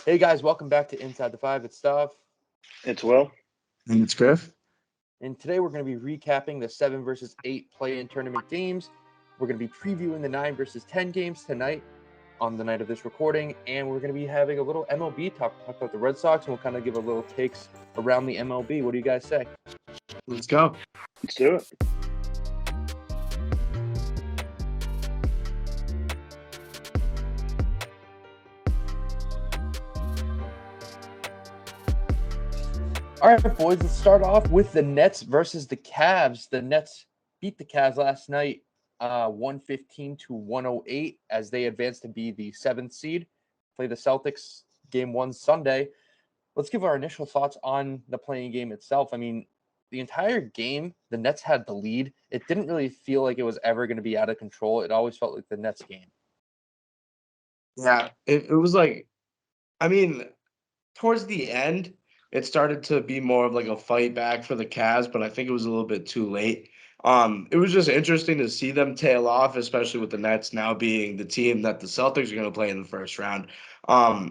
Hey guys, welcome back to Inside the Five. It's Stav, It's Will. And it's Griff. and today we're going to be recapping the 7 versus 8 play-in tournament games. We're going to be previewing the 9 versus 10 games tonight on the night of this recording, and we're going to be having a little MLB talk about the Red Sox, and we'll kind of give a little takes around the MLB. What do you guys say? Let's go. Let's do it. All right, boys, let's start off with the Nets versus the Cavs. The Nets beat the Cavs last night 115 to 108 as they advanced to be the 7th seed. Play the Celtics game 1 Sunday. Let's give our initial thoughts on the playing game itself. I mean, the entire game, the Nets had the lead. It didn't really feel like it was ever going to be out of control. It always felt like the Nets game. Yeah, it was like, I mean, towards the end, it started to be more of like a fight back for the Cavs, but I think it was a little bit too late. It was just interesting to see them tail off, especially with the Nets now being the team that the Celtics are going to play in the first round.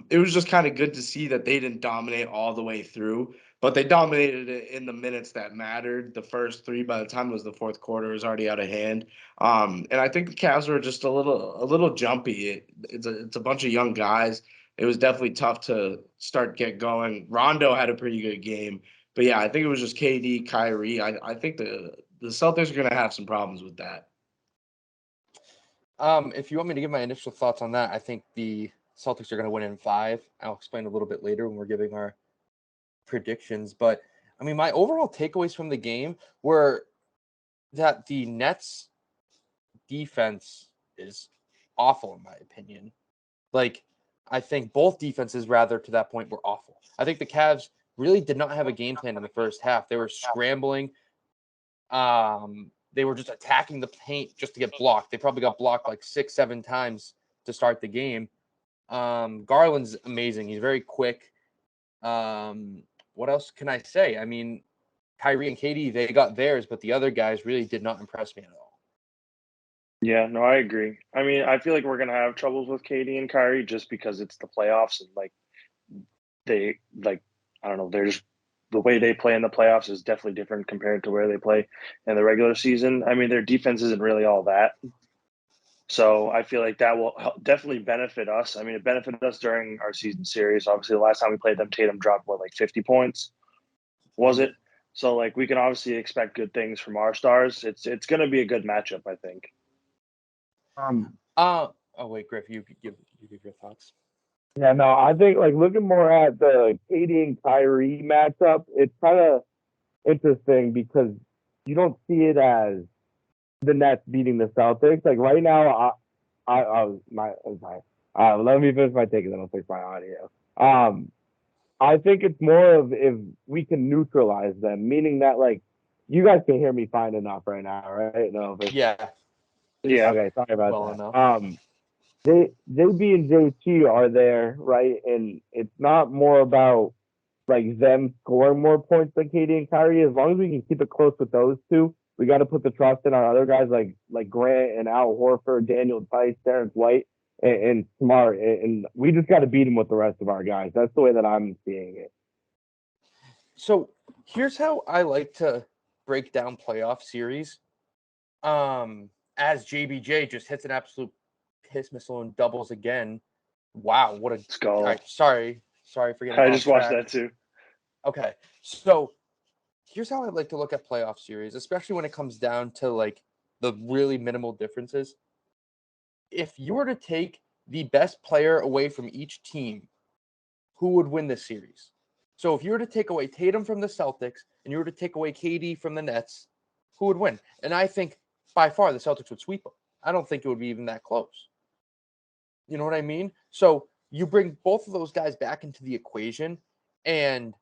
It was just kind of good to see that they didn't dominate all the way through, but they dominated it in the minutes that mattered. The first three, by the time it was the fourth quarter, was already out of hand. And I think the Cavs were just a little jumpy. It's a bunch of young guys. It was definitely tough to get going. Rondo had a pretty good game. But yeah, I think it was just KD, Kyrie. I think the Celtics are going to have some problems with that. If you want me to give my initial thoughts on that, I think the Celtics are going to win in 5. I'll explain a little bit later when we're giving our predictions. But, I mean, my overall takeaways from the game were that the Nets defense is awful, in my opinion. Like, I think both defenses, rather, to that point, were awful. I think the Cavs really did not have a game plan in the first half. They were scrambling. They were just attacking the paint just to get blocked. They probably got blocked like 6-7 times to start the game. Garland's amazing. He's very quick. What else can I say? I mean, Kyrie and KD, they got theirs, but the other guys really did not impress me at all. Yeah, no, I agree. I mean, I feel like we're gonna have troubles with KD and Kyrie just because it's the playoffs and I don't know, they're just the way they play in the playoffs is definitely different compared to where they play in the regular season. I mean, their defense isn't really all that. So I feel like that will definitely benefit us. I mean, it benefited us during our season series. Obviously, the last time we played them, Tatum dropped like 50 points, was it? So like we can obviously expect good things from our stars. It's going to be a good matchup, I think. Oh wait, Griff, you give your thoughts. Yeah, no, I think like looking more at the KD and Kyrie matchup, it's kind of interesting because you don't see it as the Nets beating the Celtics. Like right now, let me finish my take and then I'll fix my audio. I think it's more of if we can neutralize them, meaning that like you guys can hear me fine enough right now, right? No, yeah. Okay, sorry about well that. Enough. JB and JT are there, right? And it's not more about like them scoring more points than KD and Kyrie. As long as we can keep it close with those two, we got to put the trust in our other guys like Grant and Al Horford, Daniel Tice, Terrence White, and Smart. And we just got to beat them with the rest of our guys. That's the way that I'm seeing it. So here's how I like to break down playoff series. As JBJ just hits an absolute piss missile and doubles again. Wow, what a skull! Right, sorry for getting. I just watched that too. Okay, so here's how I like to look at playoff series, especially when it comes down to like the really minimal differences. If you were to take the best player away from each team, who would win this series? So if you were to take away Tatum from the Celtics and you were to take away KD from the Nets, who would win? And I think by far the Celtics would sweep them. I don't think it would be even that close. You know what I mean? So you bring both of those guys back into the equation and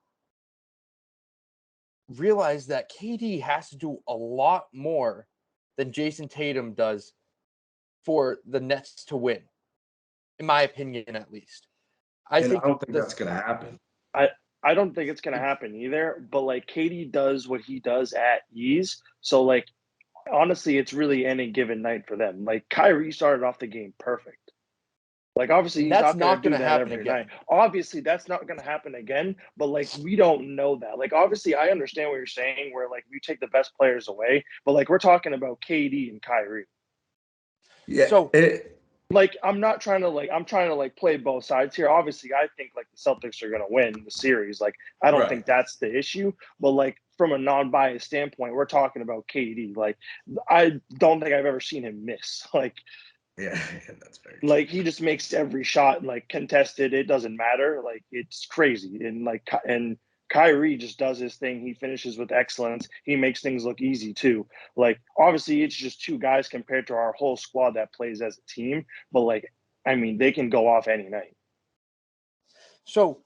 realize that KD has to do a lot more than Jason Tatum does for the Nets to win, in my opinion, at least. I don't think that's going to happen. I don't think it's going to happen either, but like KD does what he does at ease. So like, honestly, it's really any given night for them. Like Kyrie started off the game perfect. Like, obviously, he's That's not going not to going do to that happen every again. night. Obviously, that's not going to happen again, but, like, we don't know that. Like, obviously, I understand what you're saying where, like, you take the best players away, but, like, we're talking about KD and Kyrie. Yeah. So Like, I'm trying to play both sides here. Obviously, I think, like, the Celtics are going to win the series. Like, I don't think that's the issue, but, like, from a non-biased standpoint, we're talking about KD. Like, I don't think I've ever seen him miss. Like, yeah, that's very true. like, he just makes every shot like contested. It doesn't matter. Like, it's crazy. And Kyrie just does his thing. He finishes with excellence. He makes things look easy too. Like, obviously, it's just two guys compared to our whole squad that plays as a team. But, like, I mean, they can go off any night. So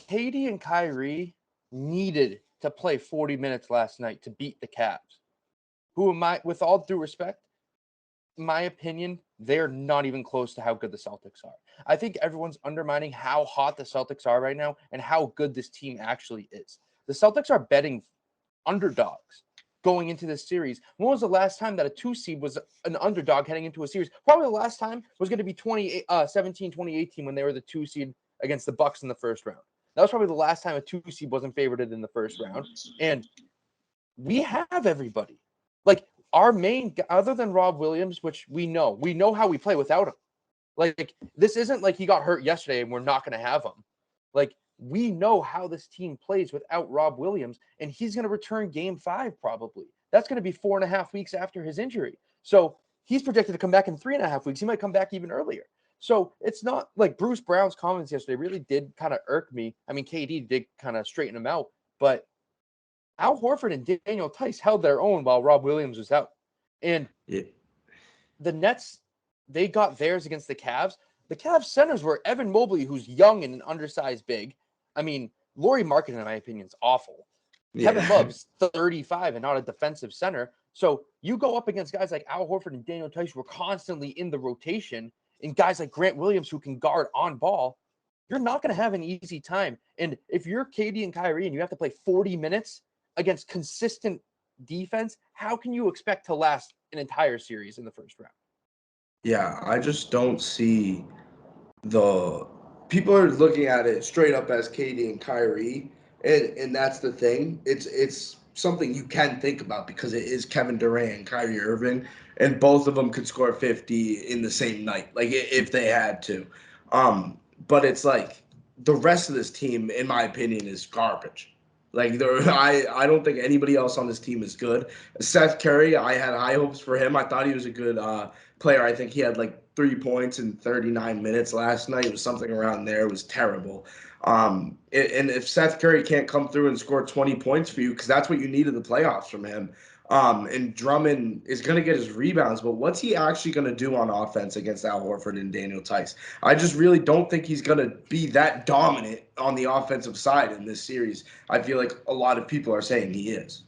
KD and Kyrie needed to play 40 minutes last night to beat the Cavs, who, with all due respect, my opinion, they're not even close to how good the Celtics are. I think everyone's undermining how hot the Celtics are right now and how good this team actually is. The Celtics are betting underdogs going into this series. When was the last time that a 2 seed was an underdog heading into a series? Probably the last time was going to be 2018 when they were the 2 seed against the Bucks in the first round. That was probably the last time a 2 seed wasn't favored in the first round. And we have everybody. Like, our main, other than Rob Williams, which we know how we play without him. Like, this isn't like he got hurt yesterday and we're not going to have him. Like, we know how this team plays without Rob Williams, and he's going to return game 5 probably. That's going to be 4.5 weeks after his injury. So he's projected to come back in 3.5 weeks. He might come back even earlier. So it's not like Bruce Brown's comments yesterday really did kind of irk me. I mean, KD did kind of straighten him out, but Al Horford and Daniel Tice held their own while Rob Williams was out. And the Nets, they got theirs against the Cavs. The Cavs centers were Evan Mobley, who's young and an undersized big. I mean, Lauri Markkanen, in my opinion, is awful. Kevin Love's 35 and not a defensive center. So you go up against guys like Al Horford and Daniel Tice who are constantly in the rotation, and guys like Grant Williams who can guard on ball. You're not going to have an easy time. And if you're KD and Kyrie and you have to play 40 minutes against consistent defense, how can you expect to last an entire series in the first round? Yeah, I just don't see the people are looking at it straight up as KD and Kyrie, and that's the thing. It's something you can think about because it is Kevin Durant and Kyrie Irving, and both of them could score 50 in the same night, like if they had to. But it's like the rest of this team, in my opinion, is garbage. Like I don't think anybody else on this team is good. Seth Curry, I had high hopes for him. I thought he was a good player. I think he had like 3 points in 39 minutes last night. It was something around there. It was terrible. And if Seth Curry can't come through and score 20 points for you, because that's what you need in the playoffs from him, and Drummond is going to get his rebounds, but what's he actually going to do on offense against Al Horford and Daniel Tice? I just really don't think he's going to be that dominant on the offensive side in this series. I feel like a lot of people are saying he is.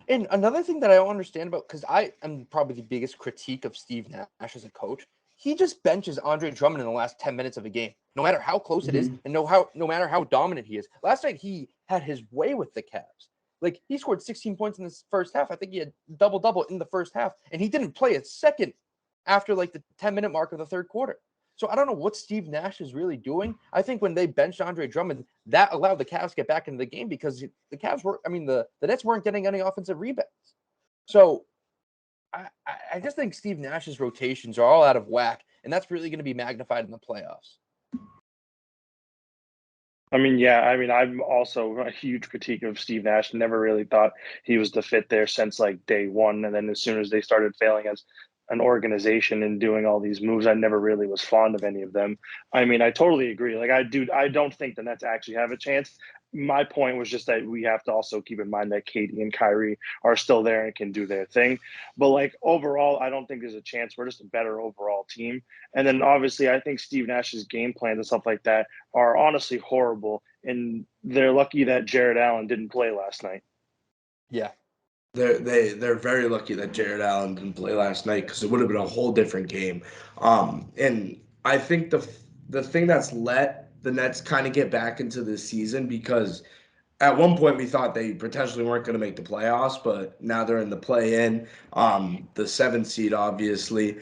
And another thing that I don't understand about, because I am probably the biggest critique of Steve Nash as a coach, he just benches Andre Drummond in the last 10 minutes of a game, no matter how close it is, and no matter how dominant he is. Last night, he had his way with the Cavs. Like, he scored 16 points in this first half. I think he had double-double in the first half, and he didn't play a second after, like, the 10-minute mark of the third quarter. So I don't know what Steve Nash is really doing. I think when they benched Andre Drummond, that allowed the Cavs to get back into the game because the Cavs were, I mean, the Nets weren't getting any offensive rebounds. So I just think Steve Nash's rotations are all out of whack, and that's really going to be magnified in the playoffs. I mean, yeah, I mean, I'm also a huge critique of Steve Nash. Never really thought he was the fit there since like day one. And then as soon as they started failing as an organization and doing all these moves, I never really was fond of any of them. I mean, I totally agree. Like, I don't think the Nets actually have a chance. My point was just that we have to also keep in mind that KD and Kyrie are still there and can do their thing. But like overall, I don't think there's a chance. We're just a better overall team. And then obviously, I think Steve Nash's game plans and stuff like that are honestly horrible. And they're lucky that Jared Allen didn't play last night. Yeah. They're very lucky that Jared Allen didn't play last night because it would have been a whole different game. And I think the thing that's let the Nets kind of get back into this season, because at one point we thought they potentially weren't going to make the playoffs, but now they're in the play-in, the 7th seed, obviously,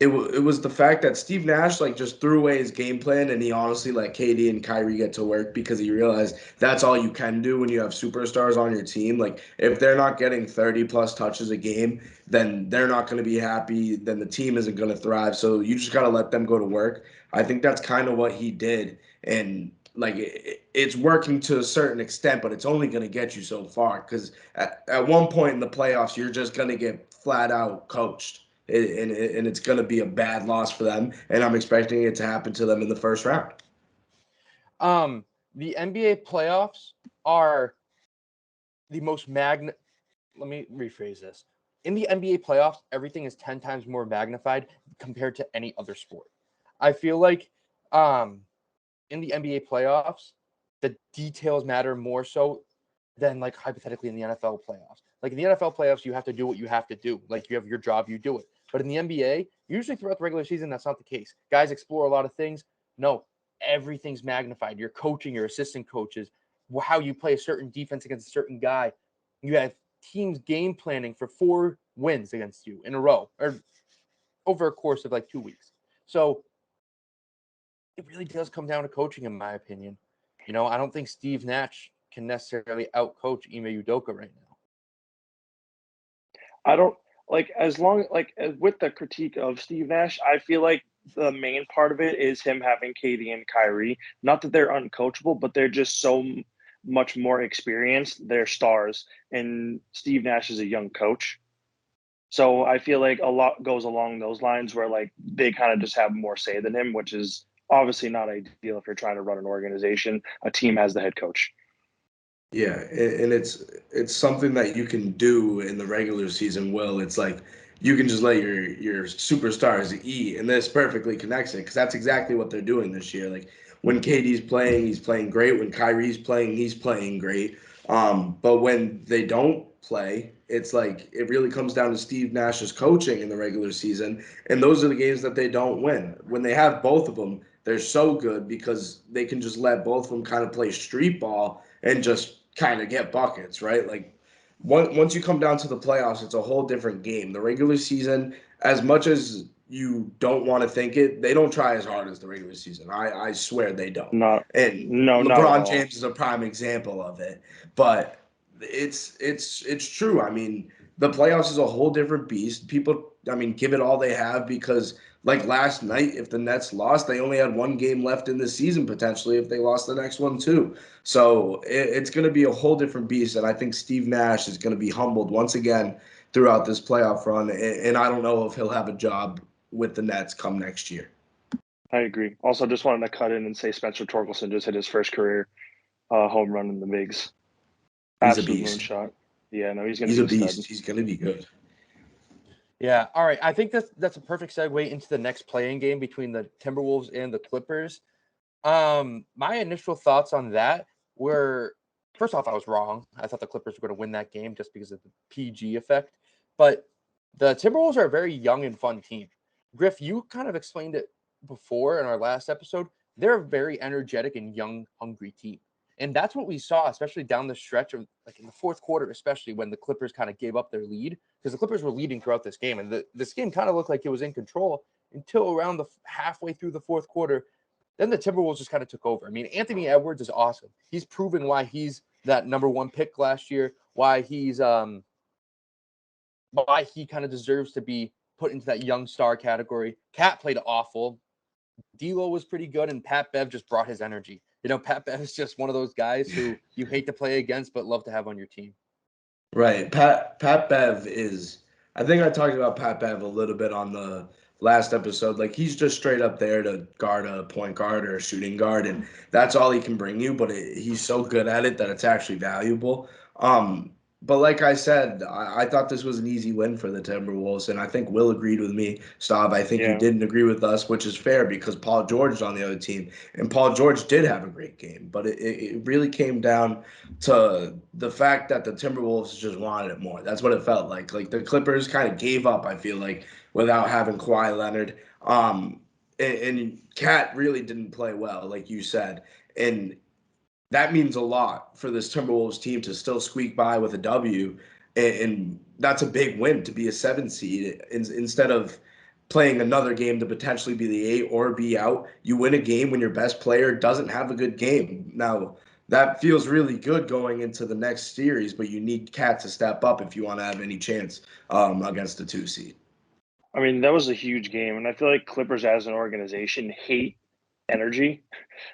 it was the fact that Steve Nash like just threw away his game plan and he honestly let KD and Kyrie get to work because he realized that's all you can do when you have superstars on your team. Like if they're not getting 30 plus touches a game, then they're not going to be happy. Then the team isn't going to thrive. So you just got to let them go to work. I think that's kind of what he did. And like it's working to a certain extent, but it's only going to get you so far because at one point in the playoffs, you're just going to get flat out coached and it's going to be a bad loss for them. And I'm expecting it to happen to them in the first round. The NBA playoffs are the most Let me rephrase this. In the NBA playoffs, everything is 10 times more magnified compared to any other sport. I feel like in the NBA playoffs, the details matter more so than like hypothetically in the NFL playoffs. Like in the NFL playoffs, you have to do what you have to do. Like you have your job, you do it. But in the NBA, usually throughout the regular season, that's not the case. Guys explore a lot of things. No, everything's magnified. Your coaching, your assistant coaches, how you play a certain defense against a certain guy. You have teams game planning for 4 wins against you in a row or over a course of like 2 weeks. So it really does come down to coaching, in my opinion. You know, I don't think Steve Nash can necessarily outcoach Ime Udoka right now. I don't like with the critique of Steve Nash, I feel like the main part of it is him having KD and Kyrie. Not that they're uncoachable, but they're just so much more experienced. They're stars, and Steve Nash is a young coach. So I feel like a lot goes along those lines where like they kind of just have more say than him, which is obviously not ideal if you're trying to run an organization. A team has the head coach. Yeah, and it's something that you can do in the regular season. Will it's like you can just let your superstars eat, and this perfectly connects it because that's exactly what they're doing this year. Like when KD's playing, he's playing great. When Kyrie's playing, he's playing great. But when they don't play, it's like it really comes down to Steve Nash's coaching in the regular season, and those are the games that they don't win. When they have both of them, they're so good because they can just let both of them kind of play street ball and just kind of get buckets, right? Like once you come down to the playoffs, it's a whole different game. The regular season, as much as you don't want to think it, they don't try as hard as the regular season. I swear they don't. Not And no, not at LeBron all. James is a prime example of it. But it's true. I mean, the playoffs is a whole different beast. People, I mean, give it all they have because like last night, if the Nets lost, they only had 1 game left in the season potentially if they lost the next one too. So it's going to be a whole different beast, and I think Steve Nash is going to be humbled once again throughout this playoff run, and I don't know if he'll have a job with the Nets come next year. I agree. Also, just wanted to cut in and say Spencer Torkelson just hit his first career home run in the bigs. He's a Absolute beast. moonshot. Yeah, no, he's going He's to a be a beast. stud. He's going to be good. Yeah. All right. I think that's a perfect segue into the next playing game between the Timberwolves and the Clippers. My initial thoughts on that were, first off, I was wrong. I thought the Clippers were going to win that game just because of the PG effect. But the Timberwolves are a very young and fun team. Griff, you kind of explained it before in our last episode. They're a very energetic and young, hungry team. And that's what we saw, especially down the stretch of like in the fourth quarter, especially when the Clippers kind of gave up their lead, because the Clippers were leading throughout this game. And this game kind of looked like it was in control until around the halfway through the fourth quarter. Then the Timberwolves just kind of took over. I mean, Anthony Edwards is awesome. He's proven why he's that number 1 pick last year, why he kind of deserves to be put into that young star category. Cat played awful. D'Lo was pretty good, and Pat Bev just brought his energy. You know, Pat Bev is just one of those guys who you hate to play against but love to have on your team. Right. Pat Bev is, I think I talked about Pat Bev a little bit on the last episode. Like he's just straight up there to guard a point guard or a shooting guard, and that's all he can bring you. But he's so good at it that it's actually valuable. But like I said, I thought this was an easy win for the Timberwolves, and I think Will agreed with me. Stav, I think you Yeah. didn't agree with us, which is fair because Paul George is on the other team, and Paul George did have a great game. But it really came down to the fact that the Timberwolves just wanted it more. That's what it felt like. Like the Clippers kind of gave up, I feel like, without having Kawhi Leonard. And Cat really didn't play well, like you said. And that means a lot for this Timberwolves team to still squeak by with a W. And that's a big win to be a 7 seed instead of playing another game to potentially be the 8 or be out. You win a game when your best player doesn't have a good game. Now, that feels really good going into the next series, but you need Cat to step up if you want to have any chance against the 2 seed. I mean, that was a huge game, and I feel like Clippers as an organization hate energy.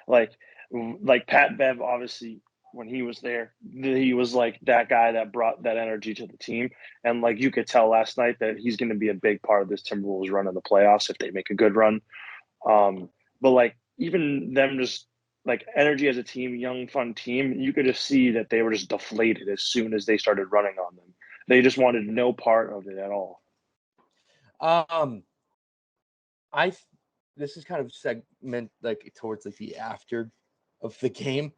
like Pat Bev, obviously, when he was there, he was like that guy that brought that energy to the team. And like you could tell last night that he's going to be a big part of this Timberwolves run in the playoffs if they make a good run. But like even them just like energy as a team, young, fun team, you could just see that they were just deflated as soon as they started running on them. They just wanted no part of it at all. This is kind of segment like towards like the after of the game,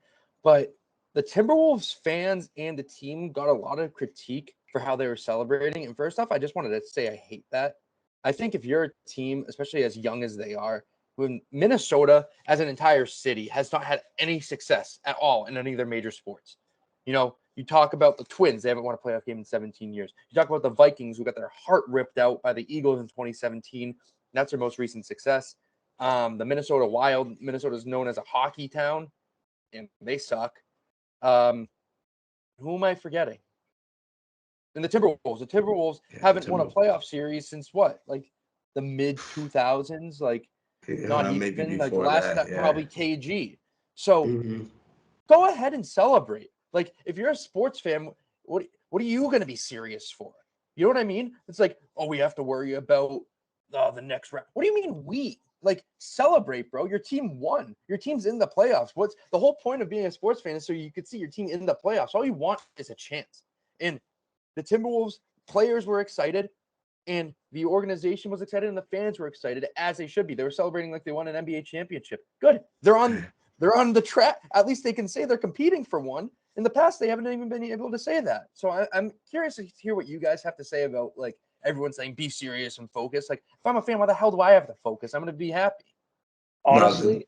but the Timberwolves fans and the team got a lot of critique for how they were celebrating. And first off, I just wanted to say I hate that. I think if you're a team, especially as young as they are, when Minnesota as an entire city has not had any success at all in any of their major sports. You know, you talk about the Twins, they haven't won a playoff game in 17 years. You talk about the Vikings, who got their heart ripped out by the Eagles in 2017. That's their most recent success. The Minnesota Wild, Minnesota is known as a hockey town, and they suck. Who am I forgetting? And the Timberwolves. The Timberwolves haven't won a playoff series since what? Like the mid 2000s? Like not even like last that, probably KG. So go ahead and celebrate. Like if you're a sports fan, what are you going to be serious for? You know what I mean? It's like, oh, we have to worry about the next round. What do you mean we? Like celebrate, bro. Your team won. Your team's in the playoffs. What's the whole point of being a sports fan is so you could see your team in the playoffs. All you want is a chance. And the Timberwolves players were excited, and the organization was excited, and the fans were excited, as they should be. They were celebrating like they won an NBA championship. Good. They're on the track. At least they can say they're competing for one. In the past, they haven't even been able to say that. So I'm curious to hear what you guys have to say about like everyone saying be serious and focus. Like if I'm a fan, why the hell do I have to focus? I'm going to be happy. Honestly,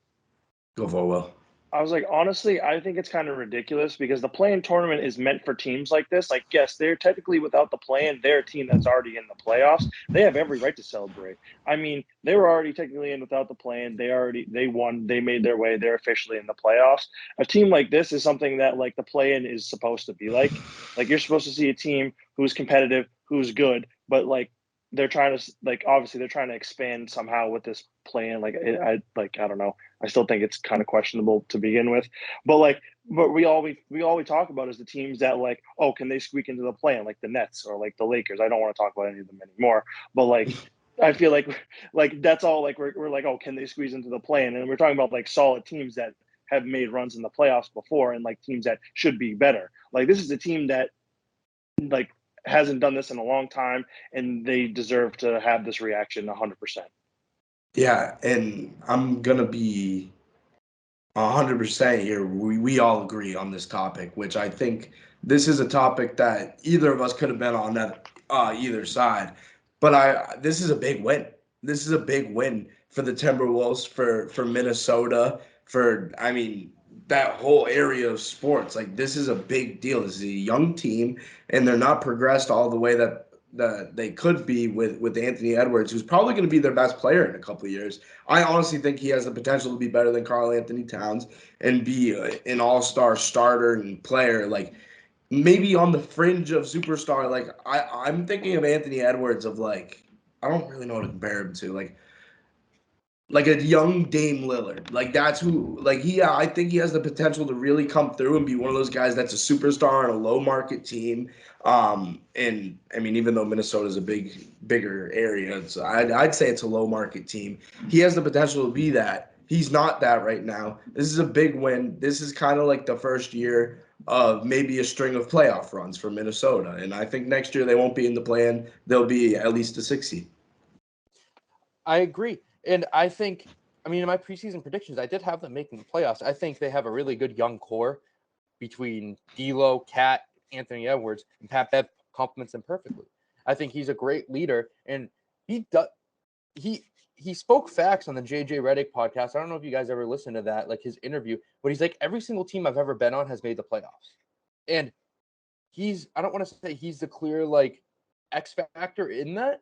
go for it, Will. I was like, honestly, I think it's kind of ridiculous because the play-in tournament is meant for teams like this. Like, yes, they're technically without the play-in. They're a team that's already in the playoffs. They have every right to celebrate. I mean, they were already technically in without the play-in. They won. They made their way. They're officially in the playoffs. A team like this is something that like the play-in is supposed to be like. Like you're supposed to see a team who's competitive, who's good, but like they're trying to like obviously they're trying to expand somehow with this play-in. Like I don't know. I still think it's kind of questionable to begin with, but we all talk about is the teams that like, oh, can they squeak into the play-in, like the Nets or like the Lakers? I don't want to talk about any of them anymore, but like I feel like that's all like we're like, oh, can they squeeze into the play-in? And we're talking about like solid teams that have made runs in the playoffs before and like teams that should be better. Like this is a team that like hasn't done this in a long time, and they deserve to have this reaction 100%. Yeah, and I'm gonna be 100% here. We all agree on this topic, which I think this is a topic that either of us could have been on that either side. But this is a big win. This is a big win for the Timberwolves, for Minnesota, for I mean that whole area of sports. Like this is a big deal. This is a young team, and they're not progressed all the way that they could be with Anthony Edwards, who's probably going to be their best player in a couple of years. I honestly think he has the potential to be better than Karl Anthony Towns and be an all-star starter and player, like maybe on the fringe of superstar. Like I'm thinking of Anthony Edwards of like I don't really know what to compare him to, like a young Dame Lillard. Like that's who like I think he has the potential to really come through and be one of those guys that's a superstar on a low market team. And I mean, even though Minnesota's a bigger area, I'd say it's a low market team. He has the potential to be that. He's not that right now. This is a big win. This is kind of like the first year of maybe a string of playoff runs for Minnesota. And I think next year they won't be in the plan. They'll be at least a 6 seed. I agree. And I think, I mean, in my preseason predictions, I did have them making the playoffs. I think they have a really good young core between D'Lo, Cat, Anthony Edwards, and Pat Bev complements them perfectly. I think he's a great leader, and he spoke facts on the JJ Redick podcast. I don't know if you guys ever listened to that, like his interview, but he's like, every single team I've ever been on has made the playoffs. And I don't want to say he's the clear like X factor in that,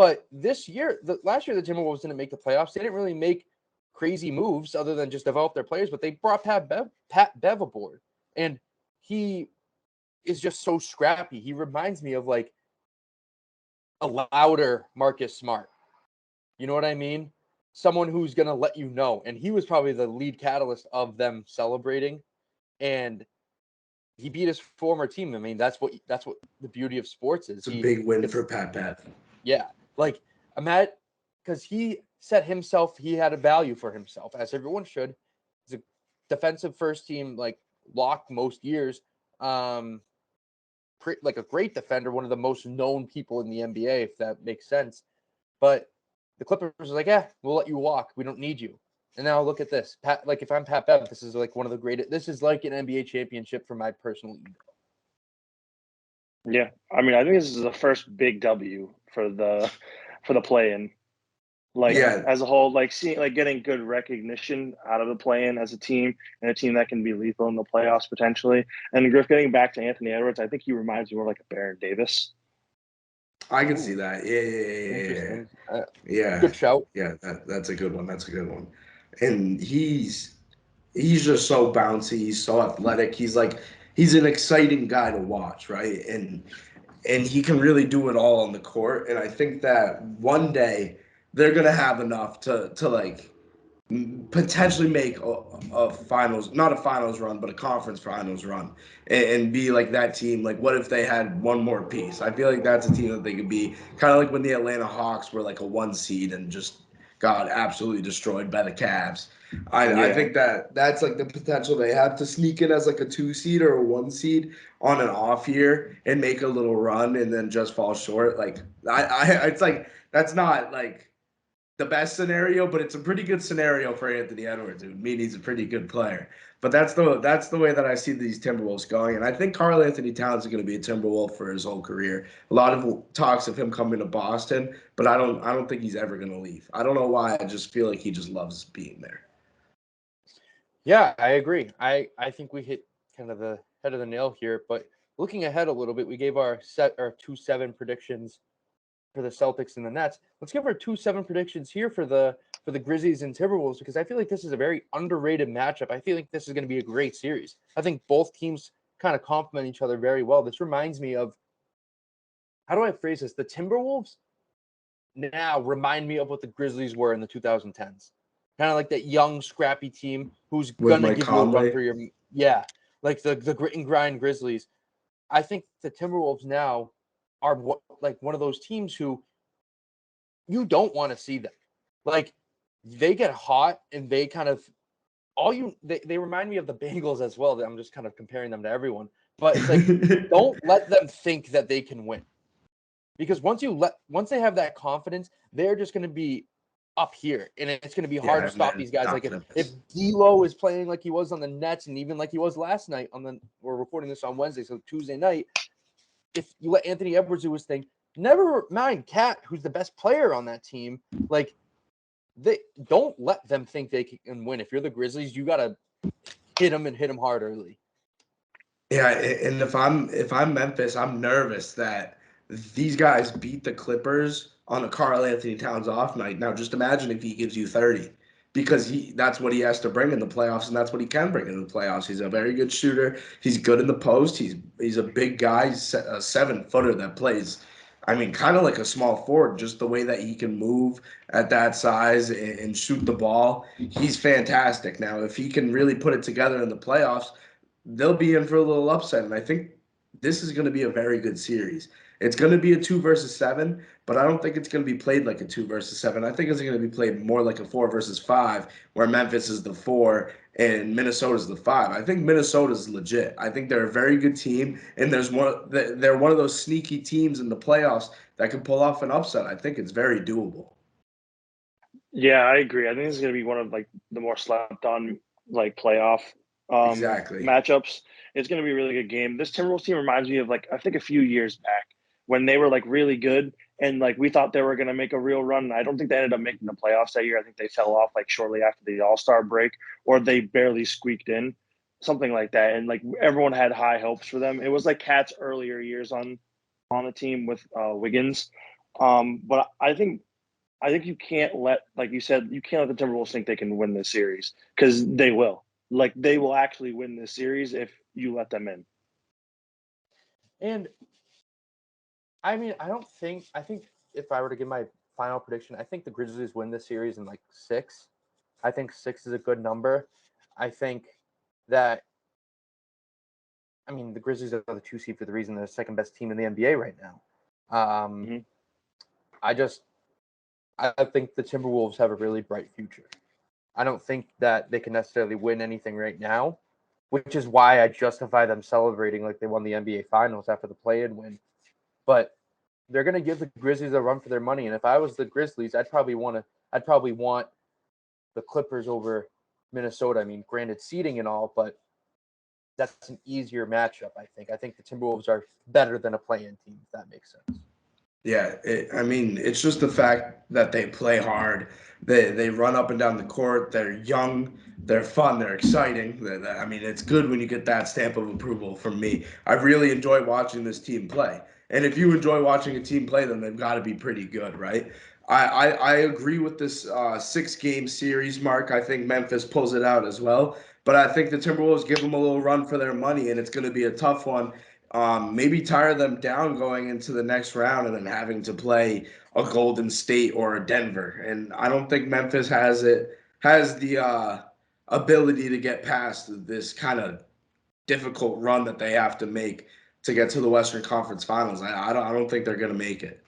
But this year, last year, the Timberwolves didn't make the playoffs. They didn't really make crazy moves other than just develop their players, but they brought Pat Bev aboard. And he is just so scrappy. He reminds me of like a louder Marcus Smart. You know what I mean? Someone who's going to let you know. And he was probably the lead catalyst of them celebrating. And he beat his former team. I mean, that's what the beauty of sports is. It's a big win for Pat Bev. Yeah. Like, I'm at, because he set himself, he had a value for himself, as everyone should. He's a defensive first team, like, lock most years. Like a great defender, one of the most known people in the NBA, if that makes sense. But the Clippers was like, yeah, we'll let you walk. We don't need you. And now look at this. Like, if I'm Pat Bev, this is like one of the greatest. This is like an NBA championship for my personal ego. Yeah, I mean, I think this is the first big W for the play-in. Like, as a whole, like getting good recognition out of the play-in as a team, and a team that can be lethal in the playoffs potentially. And Griff, getting back to Anthony Edwards, I think he reminds me more like a Baron Davis. I can see that. Yeah. Good shout. Yeah, that's a good one. That's a good one. And he's just so bouncy. He's so athletic. He's an exciting guy to watch, right? And he can really do it all on the court. And I think that one day they're gonna have enough to like potentially make a finals, not a finals run, but a conference finals run, and be like that team. Like, what if they had one more piece? I feel like that's a team that they could be kind of like when the Atlanta Hawks were like a 1 seed and just got absolutely destroyed by the Cavs. I think that's like the potential they have to sneak in as like a 2 seed or a 1 seed on an off year and make a little run and then just fall short. Like it's like that's not like the best scenario, but it's a pretty good scenario for Anthony Edwards. It would mean he's a pretty good player. But that's the way that I see these Timberwolves going. And I think Karl Anthony Towns is going to be a Timberwolf for his whole career. A lot of talks of him coming to Boston, but I don't think he's ever going to leave. I don't know why. I just feel like he just loves being there. Yeah, I agree. I think we hit kind of the head of the nail here. But looking ahead a little bit, we gave our 2-7 predictions for the Celtics and the Nets. Let's give our 2-7 predictions here for the Grizzlies and Timberwolves, because I feel like this is a very underrated matchup. I feel like this is going to be a great series. I think both teams kind of complement each other very well. This reminds me of, how do I phrase this? The Timberwolves now remind me of what the Grizzlies were in the 2010s. Kind of like that young, scrappy team who's going to give you a run for your like the grit and grind Grizzlies. I think the Timberwolves now are like one of those teams who you don't want to see them. Like, they get hot and they kind of they remind me of the Bengals as well. I'm just kind of comparing them to everyone. But it's like, don't let them think that they can win. Because once they have that confidence, they're just going to be up here, and it's going to be hard to stop these guys. Like, if D'Lo is playing like he was on the Nets, and even like he was last night we're recording this on Wednesday, so Tuesday night, if you let Anthony Edwards do his thing, never mind Cat, who's the best player on that team, like, they don't let them think they can win. If you're the Grizzlies, you got to hit them hard early. Yeah, and if I'm Memphis, I'm nervous that these guys beat the Clippers on a Karl Anthony Towns off night. Now, just imagine if he gives you 30, because that's what he has to bring in the playoffs, and that's what he can bring in the playoffs. He's a very good shooter. He's good in the post. He's a big guy. He's a 7-footer that plays, I mean, kind of like a small forward, just the way that he can move at that size and shoot the ball. He's fantastic. Now, if he can really put it together in the playoffs, they'll be in for a little upset. And I think this is going to be a very good series. It's going to be a 2-7, but I don't think it's going to be played like a 2-7. I think it's going to be played more like a 4-5, where Memphis is the 4 and Minnesota's the 5. I think Minnesota's legit. I think they're a very good team, and they're one of those sneaky teams in the playoffs that can pull off an upset. I think it's very doable. Yeah, I agree. I think this is going to be one of like the more slept on like playoff matchups. It's going to be a really good game. This Timberwolves team reminds me of, like, I think a few years back when they were like really good and like we thought they were going to make a real run. I don't think they ended up making the playoffs that year. I think they fell off like shortly after the All-Star break, or they barely squeaked in, something like that. And like everyone had high hopes for them. It was like Cat's earlier years on the team with Wiggins. But I think you can't let, like you said, you can't let the Timberwolves think they can win this series, because they will. Like, they will actually win this series if you let them in. And I mean, I think if I were to give my final prediction, I think the Grizzlies win this series in like 6. I think 6 is a good number. I think that, I mean, the Grizzlies are the 2 seed for the reason they're the second best team in the NBA right now. I think the Timberwolves have a really bright future. I don't think that they can necessarily win anything right now, which is why I justify them celebrating like they won the NBA Finals after the play-in win. But they're going to give the Grizzlies a run for their money, and if I was the Grizzlies, I'd probably want the Clippers over Minnesota. I mean, granted, seeding and all, but that's an easier matchup. I think the Timberwolves are better than a play-in team, if that makes sense. Yeah, I mean, it's just the fact that they play hard. They run up and down the court. They're young. They're fun. They're exciting. I mean, it's good when you get that stamp of approval from me. I really enjoy watching this team play. And if you enjoy watching a team play, then they've got to be pretty good, right? I agree with this 6-game series, Mark. I think Memphis pulls it out as well. But I think the Timberwolves give them a little run for their money, and it's going to be a tough one. Maybe tire them down going into the next round and then having to play a Golden State or a Denver. And I don't think Memphis has the ability to get past this kind of difficult run that they have to make to get to the Western Conference Finals. I don't think they're going to make it.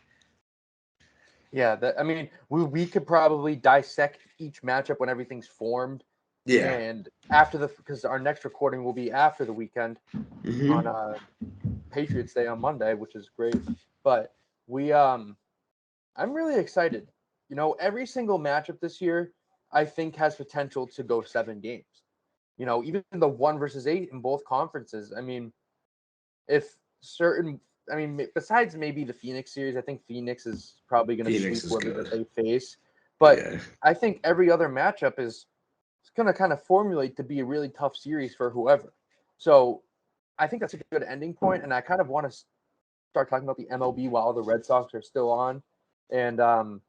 Yeah, I mean, we could probably dissect each matchup when everything's formed. Yeah. And because our next recording will be after the weekend on Patriots Day on Monday, which is great. But I'm really excited. You know, every single matchup this year, I think, has potential to go 7 games. You know, even the 1 versus 8 in both conferences. I mean, besides maybe the Phoenix series, I think Phoenix is probably going to sweep whoever that they face. But yeah. I think every other matchup is going to kind of formulate to be a really tough series for whoever. So I think that's a good ending point, and I kind of want to start talking about the MLB while the Red Sox are still on. And how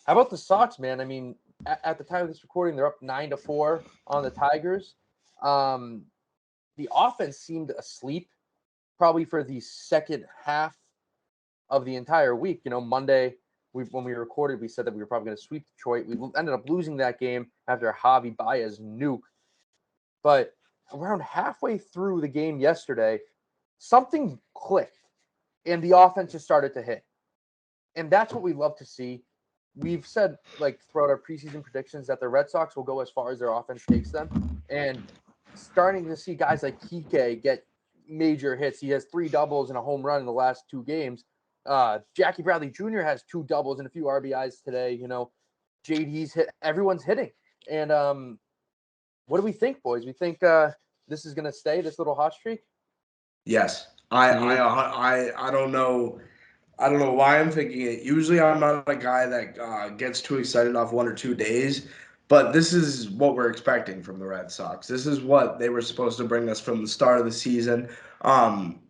about the Sox, man? I mean, at the time of this recording, they're up 9-4 on the Tigers. The offense seemed asleep probably for the second half of the entire week. You know, Monday, when we recorded, we said that we were probably going to sweep Detroit. We ended up losing that game after Javi Baez nuke. But around halfway through the game yesterday, something clicked, and the offense just started to hit. And that's what we love to see. We've said, like, throughout our preseason predictions that the Red Sox will go as far as their offense takes them. And starting to see guys like Kike get major hits. He has 3 doubles and a home run in the last 2 games. Jackie Bradley Jr. has 2 doubles and a few RBIs today. You know, JD's hit. Everyone's hitting. And what do we think, boys? We think this is going to stay, this little hot streak? Yes. I don't know. I don't know why I'm thinking it. Usually, I'm not a guy that gets too excited off 1 or 2 days, but this is what we're expecting from the Red Sox. This is what they were supposed to bring us from the start of the season, and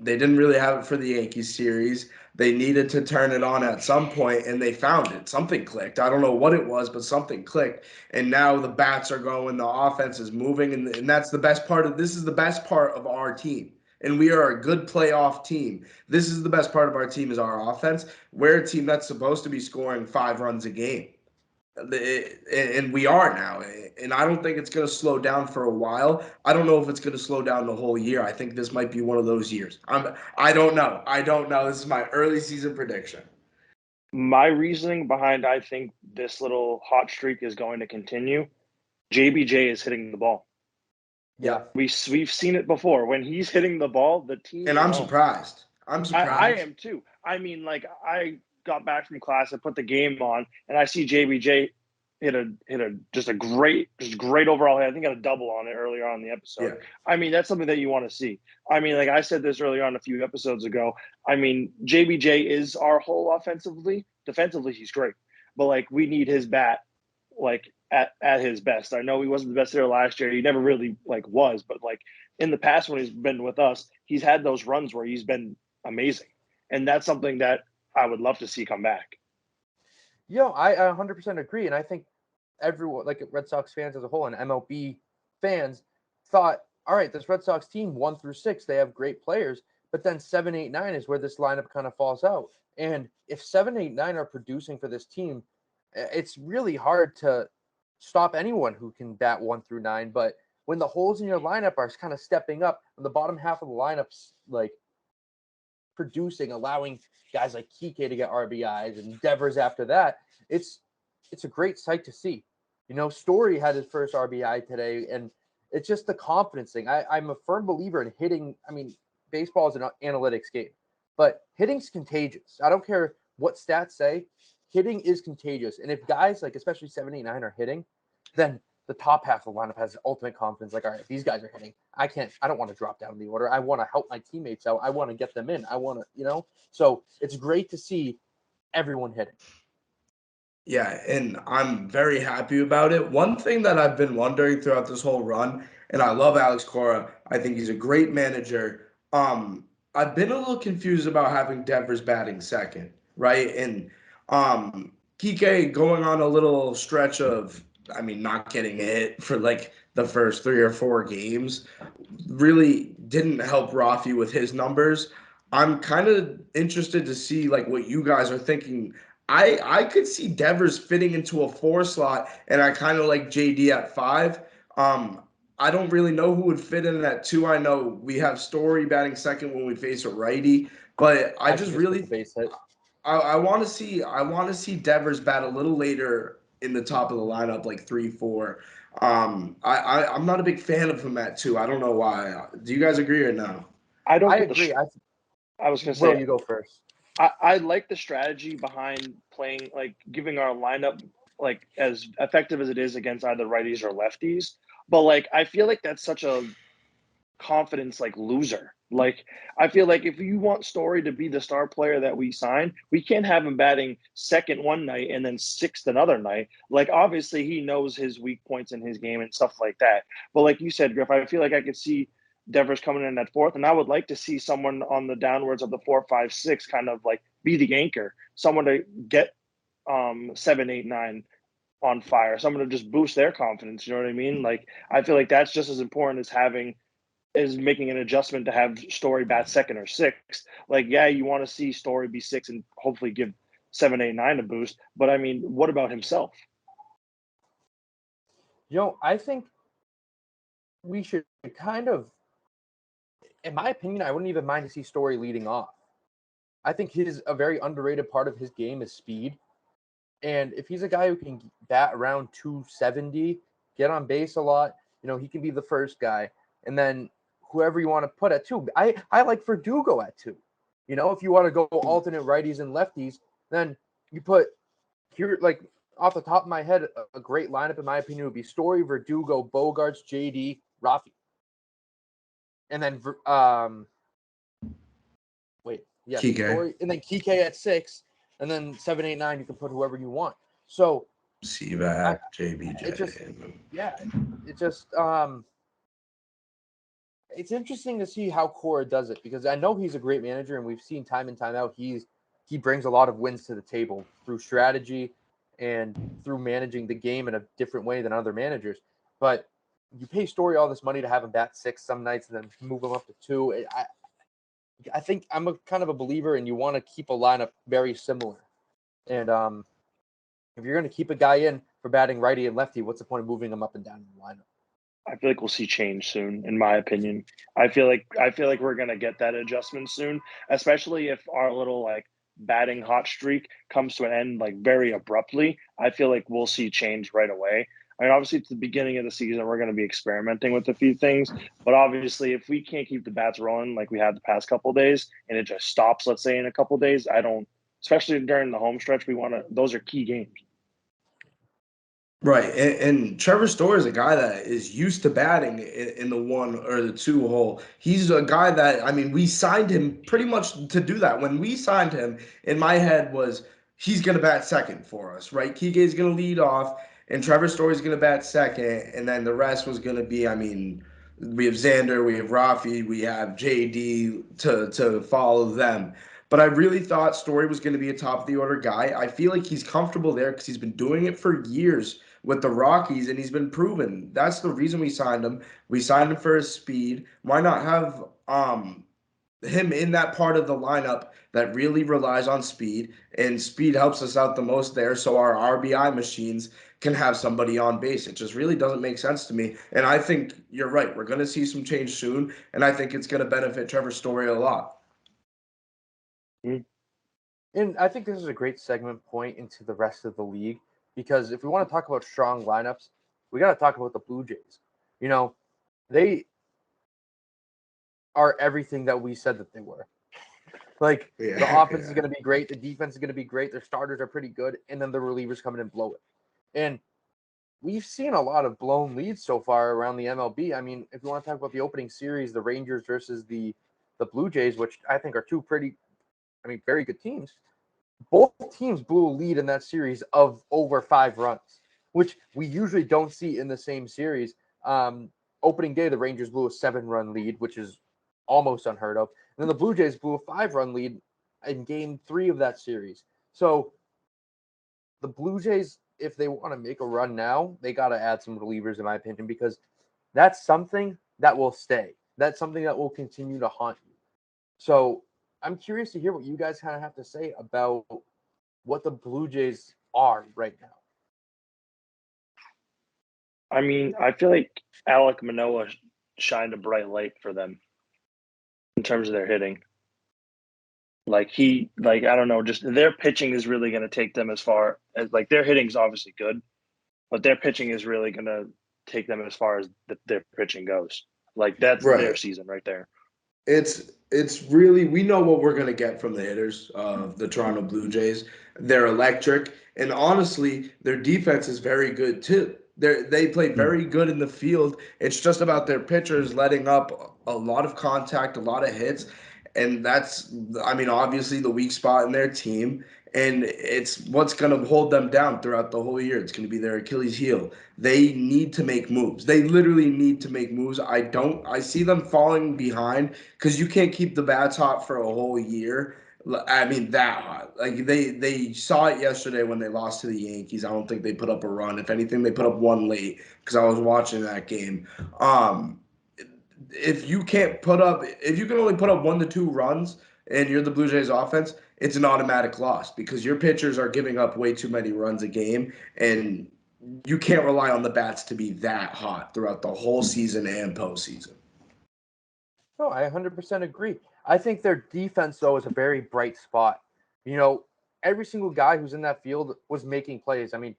they didn't really have it for the Yankees series. They needed to turn it on at some point, and they found it. Something clicked. I don't know what it was, but something clicked, and now the bats are going, the offense is moving, and that's the best part of this is the best part of our team. And we are a good playoff team. This is the best part of our team is our offense. We're a team that's supposed to be scoring 5 runs a game. And we are now. And I don't think it's going to slow down for a while. I don't know if it's going to slow down the whole year. I think this might be one of those years. I don't know. I don't know. This is my early season prediction. My reasoning behind I think this little hot streak is going to continue, JBJ is hitting the ball. Yeah. We've seen it before. When he's hitting the ball, the team And I'm surprised. I'm surprised. I am too. I mean, like, I got back from class, I put the game on, and I see JBJ hit a just great overall hit. I think got a double on it earlier on in the episode. Yeah. I mean, that's something that you want to see. I mean, like I said this earlier on a few episodes ago. I mean, JBJ is our whole offensively. Defensively, he's great. But, like, we need his bat, like, at his best. I know he wasn't the best hitter last year. He never really, like, was. But, like, in the past when he's been with us, he's had those runs where he's been amazing. And that's something that I would love to see come back. I 100% agree, and I think everyone, like Red Sox fans as a whole and MLB fans, thought, all right, this Red Sox team 1-6, they have great players, but then 7, 8, 9 is where this lineup kind of falls out. And if 7, 8, 9 are producing for this team, it's really hard to stop anyone who can bat 1-9. But when the holes in your lineup are kind of stepping up, and the bottom half of the lineup's like producing, allowing guys like Kike to get RBIs and Devers after that, it's a great sight to see. Story had his first RBI today, and it's just the confidence thing. I'm a firm believer in hitting. I mean, baseball is an analytics game, but hitting's contagious. I don't care what stats say. Hitting is contagious. And if guys, like especially 7, 8, 9 are hitting, then the top half of the lineup has ultimate confidence. Like, all right, if these guys are hitting, I don't want to drop down the order. I want to help my teammates out. I want to get them in. I want to, So it's great to see everyone hitting. Yeah, and I'm very happy about it. One thing that I've been wondering throughout this whole run, and I love Alex Cora. I think he's a great manager. I've been a little confused about having Devers batting second, right? And Kike going on a little stretch of, not getting a hit for like the first 3 or 4 games really didn't help Rafi with his numbers. I'm kind of interested to see like what you guys are thinking. I could see Devers fitting into a 4 slot, and I kind of like JD at 5. I don't really know who would fit in at 2. I know we have Story batting second when we face a righty, but I just really base hit. I want to see Devers bat a little later in the top of the lineup, like 3, 4. I'm not a big fan of him at 2. I don't know why. Do you guys agree or no? I don't I get agree. I was going to Will, say, you go first. I like the strategy behind playing, like giving our lineup like as effective as it is against either righties or lefties. But like, I feel like that's such a confidence like loser. Like, I feel like if you want Story to be the star player that we sign, we can't have him batting second one night and then sixth another night. Like, obviously he knows his weak points in his game and stuff like that. But like you said, Griff, I feel like I could see Devers coming in at 4th, and I would like to see someone on the downwards of the 4, 5, 6 kind of like be the anchor, someone to get 7, 8, 9 on fire, someone to just boost their confidence. You know what I mean? Like, I feel like that's just as important as making an adjustment to have Story bat second or 6th. Like, yeah, you want to see Story be 6 and hopefully give 7, 8, 9 a boost. But I mean, what about himself? I think we should kind of, in my opinion, I wouldn't even mind to see Story leading off. I think a very underrated part of his game is speed. And if he's a guy who can bat around 270, get on base a lot, he can be the first guy. And then whoever you want to put at 2. I like Verdugo at 2. If you want to go alternate righties and lefties, then you put here, like off the top of my head, a great lineup, in my opinion, would be Story, Verdugo, Bogarts, JD, Rafi. And then Kike. Story, and then Kike at 6, and then 7, 8, 9. You can put whoever you want. So C-back, JBJ. It's interesting to see how Cora does it, because I know he's a great manager, and we've seen time and time out he brings a lot of wins to the table through strategy and through managing the game in a different way than other managers. But you pay Story all this money to have him bat 6 some nights and then move him up to 2. I think I'm a kind of a believer, and you want to keep a lineup very similar. And if you're going to keep a guy in for batting righty and lefty, what's the point of moving him up and down in the lineup? I feel like we'll see change soon, in my opinion. I feel like we're gonna get that adjustment soon, especially if our little like batting hot streak comes to an end like very abruptly. I feel like we'll see change right away. I mean, obviously, it's the beginning of the season. We're going to be experimenting with a few things, but obviously, if we can't keep the bats rolling like we had the past couple of days, and it just stops, let's say in a couple of days, I don't. Especially during the home stretch, we want to. Those are key games. Right, and Trevor Story is a guy that is used to batting in the 1 or the 2 hole. He's a guy that, we signed him pretty much to do that. When we signed him, in my head was he's going to bat second for us, right? Kike is going to lead off, and Trevor Story is going to bat second, and then the rest was going to be, we have Xander, we have Rafi, we have JD to follow them. But I really thought Story was going to be a top of the order guy. I feel like he's comfortable there because he's been doing it for years with the Rockies, and he's been proven. That's the reason we signed him. We signed him for his speed. Why not have him in that part of the lineup that really relies on speed, and speed helps us out the most there, so our RBI machines can have somebody on base. It just really doesn't make sense to me. And I think you're right. We're going to see some change soon, and I think it's going to benefit Trevor Story a lot. And I think this is a great segment point into the rest of the league, because if we want to talk about strong lineups, we got to talk about the Blue Jays. You know, they are everything that we said that they were. Like, the offense is going to be great. The defense is going to be great. Their starters are pretty good. And then the relievers come in and blow it. And we've seen a lot of blown leads so far around the MLB. I mean, if you want to talk about the opening series, the Rangers versus the Blue Jays, which I think are two very good teams. Both teams blew a lead in that series of over 5 runs, which we usually don't see in the same series. Opening day, the Rangers blew a 7-run lead, which is almost unheard of. And then the Blue Jays blew a 5-run lead in game 3 of that series. So the Blue Jays, if they want to make a run now, they got to add some relievers, in my opinion, because that's something that will stay. That's something that will continue to haunt you. So I'm curious to hear what you guys kind of have to say about what the Blue Jays are right now. I mean, I feel like Alek Manoah shined a bright light for them in terms of their hitting. I don't know, just their pitching is really going to take them as far as, like, their hitting is obviously good, but their pitching is really going to take them as far as their pitching goes. Like, that's their season right there. It's really, we know what we're going to get from the hitters of the Toronto Blue Jays. They're electric, and honestly, their defense is very good too. They play very good in the field. It's just about their pitchers letting up a lot of contact, a lot of hits, and that's, I mean, obviously the weak spot in their team, and it's what's going to hold them down throughout the whole year. It's going to be their Achilles heel. They need to make moves. They literally need to make moves. I see them falling behind because you can't keep the bats hot for a whole year. I mean, that hot. Like, they saw it yesterday when they lost to the Yankees. I don't think they put up a run. If anything, they put up one late because I was watching that game. If you can only put up 1 to 2 runs and you're the Blue Jays offense, it's an automatic loss because your pitchers are giving up way too many runs a game, and you can't rely on the bats to be that hot throughout the whole season and postseason. No, I 100% agree. I think their defense, though, is a very bright spot. You know, every single guy who's in that field was making plays. I mean,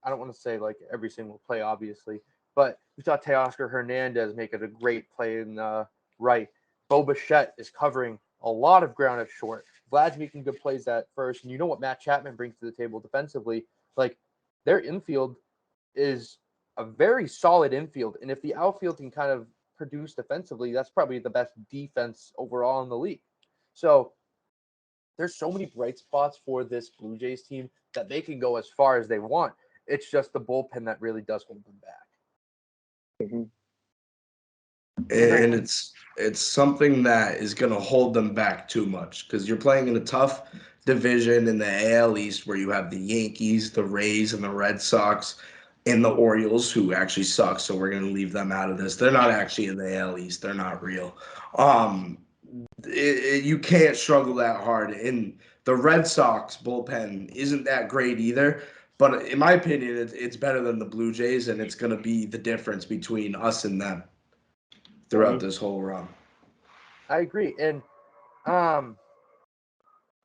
I don't want to say like every single play, obviously, but we saw Teoscar Hernandez make it a great play in the right. Bo Bichette is covering a lot of ground at short. Vlad's making good plays at first. And you know what Matt Chapman brings to the table defensively? Like, their infield is a very solid infield. And if the outfield can kind of produce defensively, that's probably the best defense overall in the league. So there's so many bright spots for this Blue Jays team that they can go as far as they want. It's just the bullpen that really does hold them back. Mm-hmm. And it's something that is going to hold them back too much because you're playing in a tough division in the AL East where you have the Yankees, the Rays, and the Red Sox, and the Orioles, who actually suck. So we're going to leave them out of this. They're not actually in the AL East. They're not real. You can't struggle that hard. And the Red Sox bullpen isn't that great either. But in my opinion, it's better than the Blue Jays, and it's going to be the difference between us and them throughout this whole run. I agree. And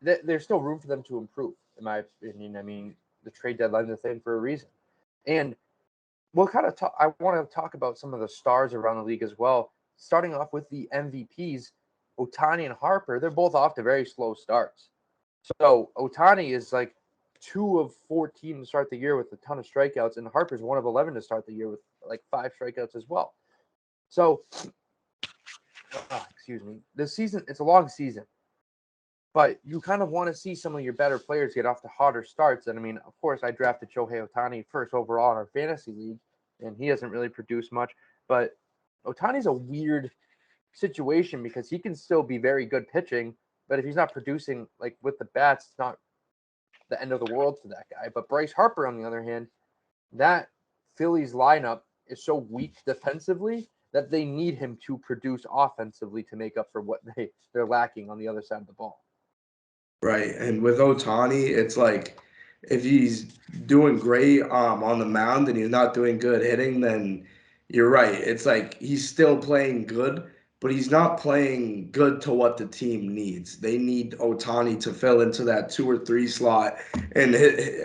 there's still room for them to improve, in my opinion. I mean, the trade deadline is a thing for a reason. And we'll kind of talk. I want to talk about some of the stars around the league as well. Starting off with the MVPs, Ohtani and Harper, they're both off to very slow starts. So Ohtani is like 2 of 14 to start the year with a ton of strikeouts, and Harper's 1 of 11 to start the year with like 5 strikeouts as well. So, excuse me, this season, it's a long season, but you kind of want to see some of your better players get off to hotter starts. And I mean, of course, I drafted Shohei Ohtani first overall in our fantasy league, and he hasn't really produced much. But Ohtani's a weird situation because he can still be very good pitching, But if he's not producing like with the bats, it's not the end of the world for that guy. But Bryce Harper, on the other hand, that Phillies lineup is so weak defensively that they need him to produce offensively to make up for what they're lacking on the other side of the ball. Right. And with Ohtani, it's like if he's doing great on the mound and he's not doing good hitting, then you're right. It's like he's still playing good, but he's not playing good to what the team needs. They need Ohtani to fill into that 2 or 3 slot and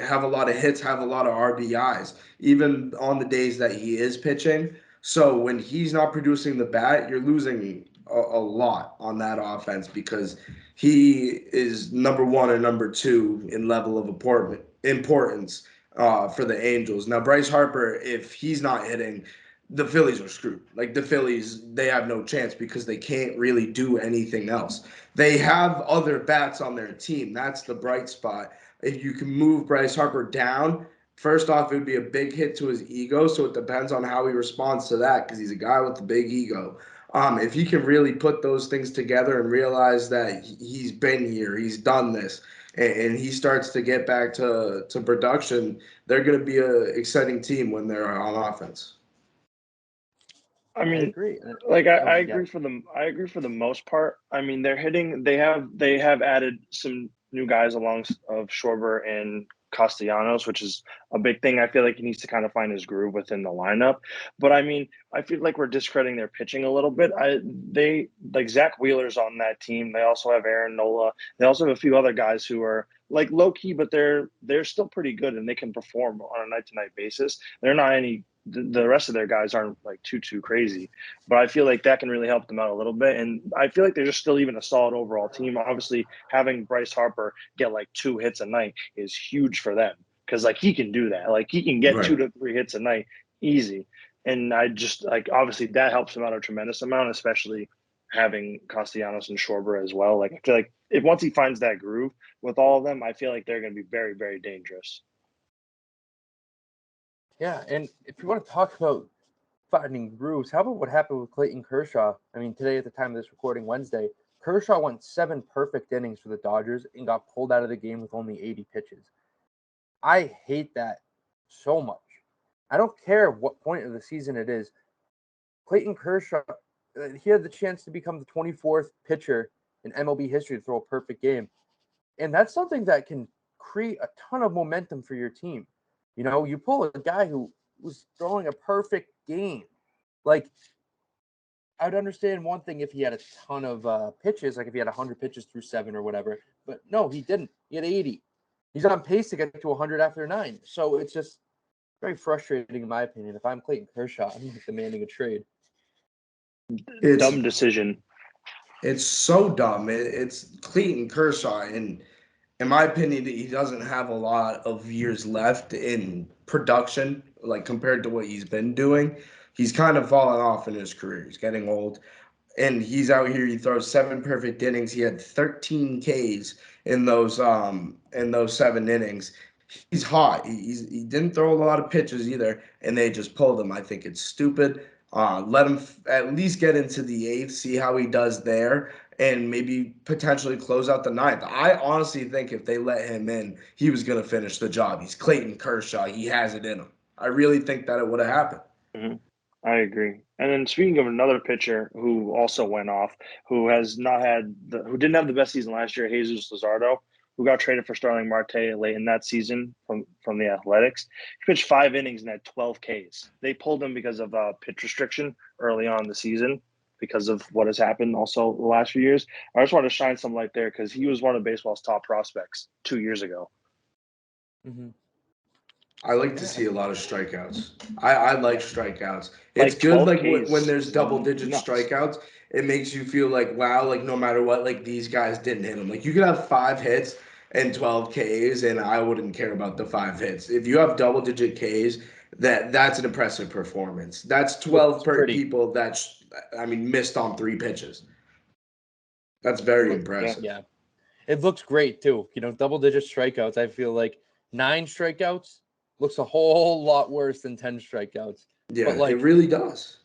have a lot of hits, have a lot of RBIs, even on the days that he is pitching. So when he's not producing the bat, you're losing a lot on that offense because he is number 1 or number 2 in level of importance for the Angels. Now, Bryce Harper, if he's not hitting, the Phillies are screwed. Like the Phillies, they have no chance because they can't really do anything else. They have other bats on their team. That's the bright spot. If you can move Bryce Harper down, first off, it would be a big hit to his ego. So it depends on how he responds to that because he's a guy with a big ego. If he can really put those things together and realize that he's been here, he's done this, and he starts to get back to production, they're going to be an exciting team when they're on offense. I mean, agree. like I agree for them. I agree for the most part. I mean, they're hitting. They have added some new guys along of Schwarber and Castellanos, which is a big thing. I feel like he needs to kind of find his groove within the lineup. But I mean, I feel like we're discrediting their pitching a little bit. They like Zach Wheeler's on that team. They also have Aaron Nola. They also have a few other guys who are like low key, but they're still pretty good and they can perform on a night to night basis. They're not any. The rest of their guys aren't like too crazy, but I feel like that can really help them out a little bit. And I feel like they're just still even a solid overall team. Obviously, having Bryce Harper get like 2 hits a night is huge for them because like he can do that. Like he can get Right. 2 to 3 hits a night easy. And I just like obviously that helps them out a tremendous amount, especially having Castellanos and Schwarber as well. Like I feel like if once he finds that groove with all of them, I feel like they're going to be very, very dangerous. Yeah, and if you want to talk about finding grooves, how about what happened with Clayton Kershaw? I mean, today at the time of this recording, Wednesday, Kershaw went 7 perfect innings for the Dodgers and got pulled out of the game with only 80 pitches. I hate that so much. I don't care what point of the season it is. Clayton Kershaw, he had the chance to become the 24th pitcher in MLB history to throw a perfect game. And that's something that can create a ton of momentum for your team. You know, you pull a guy who was throwing a perfect game. Like, I'd understand one thing if he had a ton of pitches, like if he had 100 pitches through 7 or whatever. But no, he didn't. He had 80. He's on pace to get to 100 after 9. So it's just very frustrating, in my opinion. If I'm Clayton Kershaw, I'm like demanding a trade. It's Dumb decision. It's so dumb. It's Clayton Kershaw, and in my opinion, he doesn't have a lot of years left in production, like compared to what he's been doing. He's kind of fallen off in his career. He's getting old, and he's out here. He throws 7 perfect innings. He had 13 Ks in those 7 innings. He's hot. He didn't throw a lot of pitches either, and they just pulled him. I think it's stupid. Let him at least get into the 8th, see how he does there, and maybe potentially close out the 9th. I honestly think if they let him in, he was going to finish the job. He's Clayton Kershaw. He has it in him. I really think that it would have happened. Mm-hmm. I agree. And then speaking of another pitcher who also went off, who didn't have the best season last year, Jesus Lizardo, who got traded for Starling Marte late in that season from the Athletics. He pitched 5 innings and had 12 Ks. They pulled him because of pitch restriction early on in the season because of what has happened also the last few years. I just want to shine some light there because he was one of baseball's top prospects 2 years ago. Mm-hmm. I like to see a lot of strikeouts. I like strikeouts. It's Like good 12 like Ks when there's double-digit nuts. strikeouts. It makes you feel like, wow, like no matter what, like these guys didn't hit them. Like you could have 5 hits and 12 Ks, and I wouldn't care about the 5 hits. If you have double-digit Ks, that's an impressive performance. That's 12 people that missed on 3 pitches. That's very impressive. Yeah. It looks great too. You know, double-digit strikeouts. I feel like 9 strikeouts looks a whole lot worse than 10 strikeouts. Yeah, but like, it really does.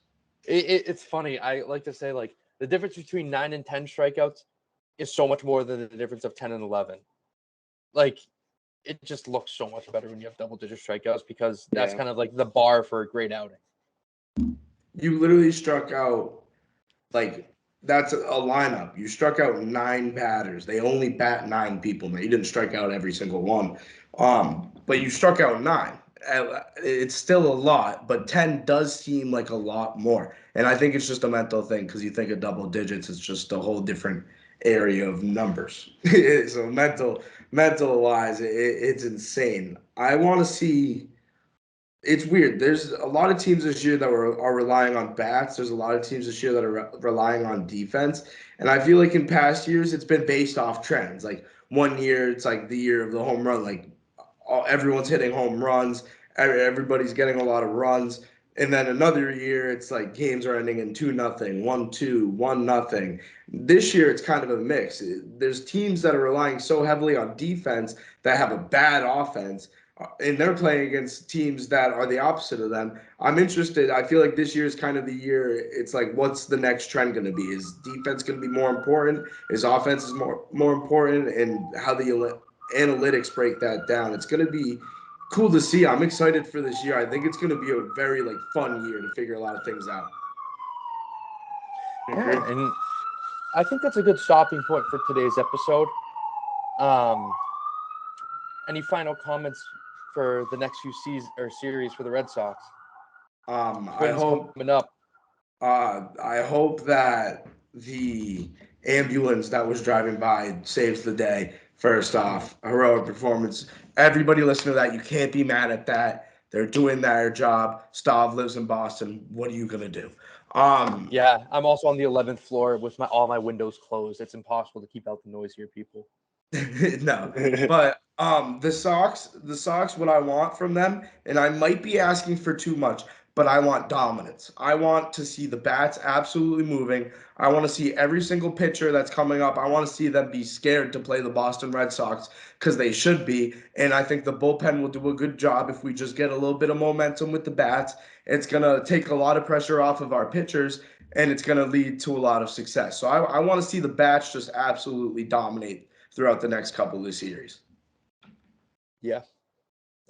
It's funny. I like to say like the difference between 9 and 10 strikeouts is so much more than the difference of 10 and 11. Like, it just looks so much better when you have double-digit strikeouts because that's kind of like the bar for a great outing. You literally struck out, like, that's a lineup. You struck out 9 batters. They only bat 9 people. Now, you didn't strike out every single one, but you struck out 9. It's still a lot, but 10 does seem like a lot more. And I think it's just a mental thing because you think of double digits, it's just a whole different area of numbers. So mental wise, it's insane. I want to see. It's weird. There's a lot of teams this year that are relying on bats. There's a lot of teams this year that are relying on defense. And I feel like in past years, it's been based off trends. Like one year, it's like the year of the home run. Like everyone's hitting home runs. Everybody's getting a lot of runs. And then another year, it's like games are ending in 2-0, 1-2, 1-0. This year, it's kind of a mix. There's teams that are relying so heavily on defense that have a bad offense, and they're playing against teams that are the opposite of them. I'm interested. I feel like this year is kind of the year. It's like, what's the next trend going to be? Is defense going to be more important? Is offense is more important? And how the analytics break that down. It's going to be cool to see. I'm excited for this year. I think it's going to be a very fun year to figure a lot of things out. Yeah, and I think that's a good stopping point for today's episode. Any final comments for the next few series for the Red Sox? I hope coming up. I hope that the ambulance that was driving by saves the day. First off, a heroic performance. Everybody listen to that. You can't be mad at that. They're doing their job. Stav lives in Boston. What are you gonna do? Yeah, I'm also on the 11th floor with all my windows closed. It's impossible to keep out the noise here, people. No, but the Sox, what I want from them, and I might be asking for too much, but I want dominance. I want to see the bats absolutely moving. I want to see every single pitcher that's coming up. I want to see them be scared to play the Boston Red Sox because they should be. And I think the bullpen will do a good job if we just get a little bit of momentum with the bats. It's going to take a lot of pressure off of our pitchers, and it's going to lead to a lot of success. So I want to see the bats just absolutely dominate throughout the next couple of the series. Yeah,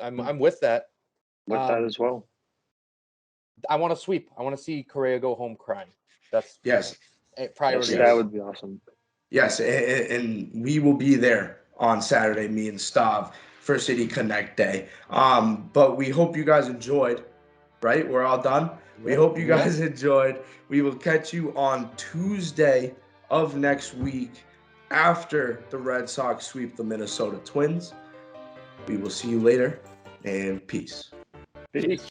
I'm with that. With that as well. I want to sweep. I want to see Correa go home crying. That's priority. Yes, that would be awesome. Yes, and we will be there on Saturday, me and Stav, for City Connect Day. But we hope you guys enjoyed. Right? We're all done. We hope you guys enjoyed. We will catch you on Tuesday of next week after the Red Sox sweep the Minnesota Twins. We will see you later, and peace. Peace.